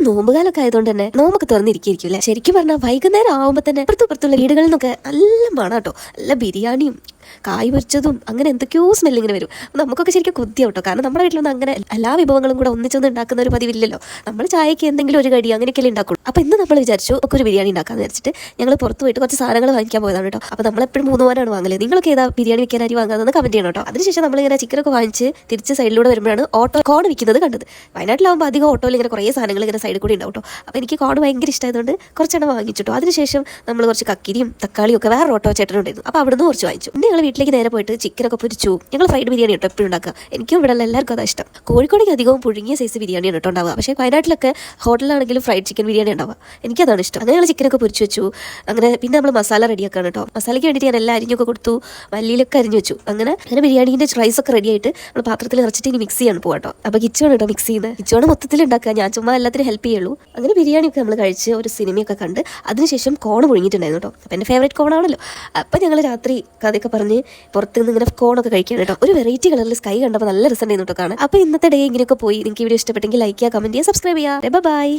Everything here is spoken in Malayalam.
നോമ്പുകാലൊക്കെ ആയതുകൊണ്ട് തന്നെ നോമ്പൊക്കെ തുറന്നിരിക്കും. ശരിക്കും പറഞ്ഞാൽ വൈകുന്നേരം ആവുമ്പോൾ തന്നെ പുറത്തുള്ള വീടുകളിൽ നിന്നൊക്കെ നല്ല മണം കേട്ടോ. നല്ല ബിരിയാണിയും കായ് പൊരിച്ചതും അങ്ങനെ എന്തൊക്കെയോ സ്മെല്ല് ഇങ്ങനെ വരും. നമുക്കൊക്കെ ശരിക്കും കൊതിയാവട്ടോ. കാരണം നമ്മുടെ വീട്ടിലൊന്നും അങ്ങനെ എല്ലാ വിഭവങ്ങളും കൂടെ ഒന്നിച്ചൊന്നും ഉണ്ടാക്കുന്ന ഒരു പതിവില്ലല്ലോ. നമ്മൾ ചായക്ക് എന്തെങ്കിലും ഒരു കടി അങ്ങനെയൊക്കെ ഉണ്ടാക്കുള്ളൂ. അപ്പോൾ ഇന്ന് നമ്മൾ വിചാരിച്ചു ഒക്കെ ഒരു ബിരിയാണി ഉണ്ടാക്കാന്ന് വിചാരിച്ചിട്ട് ഞങ്ങൾ പുറത്ത് പോയിട്ട് കുറച്ച് സാധനങ്ങൾ വാങ്ങിക്കാൻ പോയതാണ് കേട്ടോ. അപ്പോൾ നമ്മളെപ്പോഴും 3 പോകാനാണ് വാങ്ങല്. നിങ്ങളൊക്കെ ഏതാ ബിരിയാണി വെക്കാനായി വാങ്ങാമെന്ന് കമന്റ് ചെയ്യണം കേട്ടോ. അതിനുശേഷം നമ്മളിങ്ങനെ ചിക്കനൊക്കെ വാങ്ങിച്ച് തിരിച്ച് സൈഡിലൂടെ വരുമ്പോഴാണ് ഓട്ടോ കോൺ വിൽക്കുന്നത് കണ്ടത്. വയനാട്ടിലാവുമ്പോൾ അധികം ഓട്ടോയിൽ ഇങ്ങനെ കുറേ സാധനങ്ങൾ ഇങ്ങനെ സൈഡിൽ കൂടി ഉണ്ടാവും കേട്ടോ. അപ്പോൾ എനിക്ക് കോൺ ഭയങ്കര ഇഷ്ടമായതുകൊണ്ട് കുറച്ചെണ്ണം വാങ്ങിച്ചിട്ടോ. അതിനുശേഷം നമ്മൾ കുറച്ച് കക്കിരിയും തക്കാളിയും ഒക്കെ വേറെ ഓട്ടോ ചേട്ടനുണ്ടായിരുന്നു. അപ്പോൾ അവിടുന്ന് കുറച്ച് വാങ്ങിച്ചു. പിന്നെ ഞങ്ങൾ വീട്ടിലേക്ക് നേരെ പോയിട്ട് ചിക്കനൊക്കെ പൊരിച്ചു. ഞങ്ങൾ ഫ്രൈഡ് ബിരിയാണി കേട്ടോ എപ്പോഴും ഉണ്ടാക്കുക. എനിക്കും ഇവിടെ എല്ലാവർക്കും അതാ ഇഷ്ടം. കോഴിക്കോടേക്ക് അധികവും പുഴുങ്ങിയ സൈസ് ബിരിയാണിയാണ് കേട്ടോ ഉണ്ടാവുക. പക്ഷേ വയനാട്ടിലൊക്കെ ഹോട്ടലിലാണെങ്കിലും ഫ്രൈഡ് ചിക്കൻ ബിരിയാണി ഉണ്ടാവുക. എനിക്കതാണ് ഇഷ്ടം. അങ്ങനെ ഞങ്ങൾ ചിക്കനൊക്കെ പൊരിച്ചു വെച്ചു. അങ്ങനെ പിന്നെ നമ്മൾ മസാല റെഡിയാക്കാണ് കേട്ടോ. മസാലയ്ക്ക് വേണ്ടിയിട്ട് ഞാൻ എല്ലാം അരിഞ്ഞൊക്കെ കൊടുത്തു. മല്ലിയിലൊക്കെ അരിഞ്ഞു വെച്ചു. അങ്ങനെ ബിരിയാണീൻ്റെ റൈസൊക്കെ റെഡി ആയിട്ട് നമ്മൾ പാത്രത്തിൽ നിറച്ചിട്ട് ഇനി മിക്സ് ചെയ്യാൻ പോകാം കേട്ടോ. അപ്പോൾ കിച്ചുവാണ് കേട്ടോ മിക്സ് ചെയ്യുന്നത്. കിച്ചുവാണ് മൊത്തത്തിൽ ഉണ്ടാക്കുക. ഞാൻ ചുമ്മാ എല്ലാത്തിനും ഹെൽപ്പ് ചെയ്യുള്ളൂ. അങ്ങനെ ബിരിയാണിയൊക്കെ നമ്മൾ കഴിച്ച് ഒരു സിനിമയൊക്കെ കണ്ട് അതിനുശേഷം കോൺ പുഴുങ്ങിയിട്ടുണ്ടായിരുന്നു കേട്ടോ. അപ്പോൾ എൻ്റെ ഫേവറേറ്റ് കോണാണല്ലോ. അപ്പോൾ ഞങ്ങൾ രാത്രി കഥയൊക്കെ പറഞ്ഞ് പുറത്ത് നിന്ന് ഇങ്ങനെ കോണൊക്കെ കഴിക്കാൻ കേട്ടോ. ഒരു വെറൈറ്റി കളറിൽ സ്കൈ കണ്ടപ്പോൾ നല്ല രസം ഉണ്ടായിരുന്നു കേട്ടോ കാണാൻ. അപ്പോൾ ഇന്നത്തെ ഡേ ഇങ്ങനെയൊക്കെ പോയി. നിങ്ങൾക്ക് വീഡിയോ ഇഷ്ടപ്പെട്ടെങ്കിൽ ലൈക്ക് ചെയ്യുക, കമന്റ് ചെയ്യുക, സബ്സ്ക്രൈബ് ചെയ്യുക. ബൈ.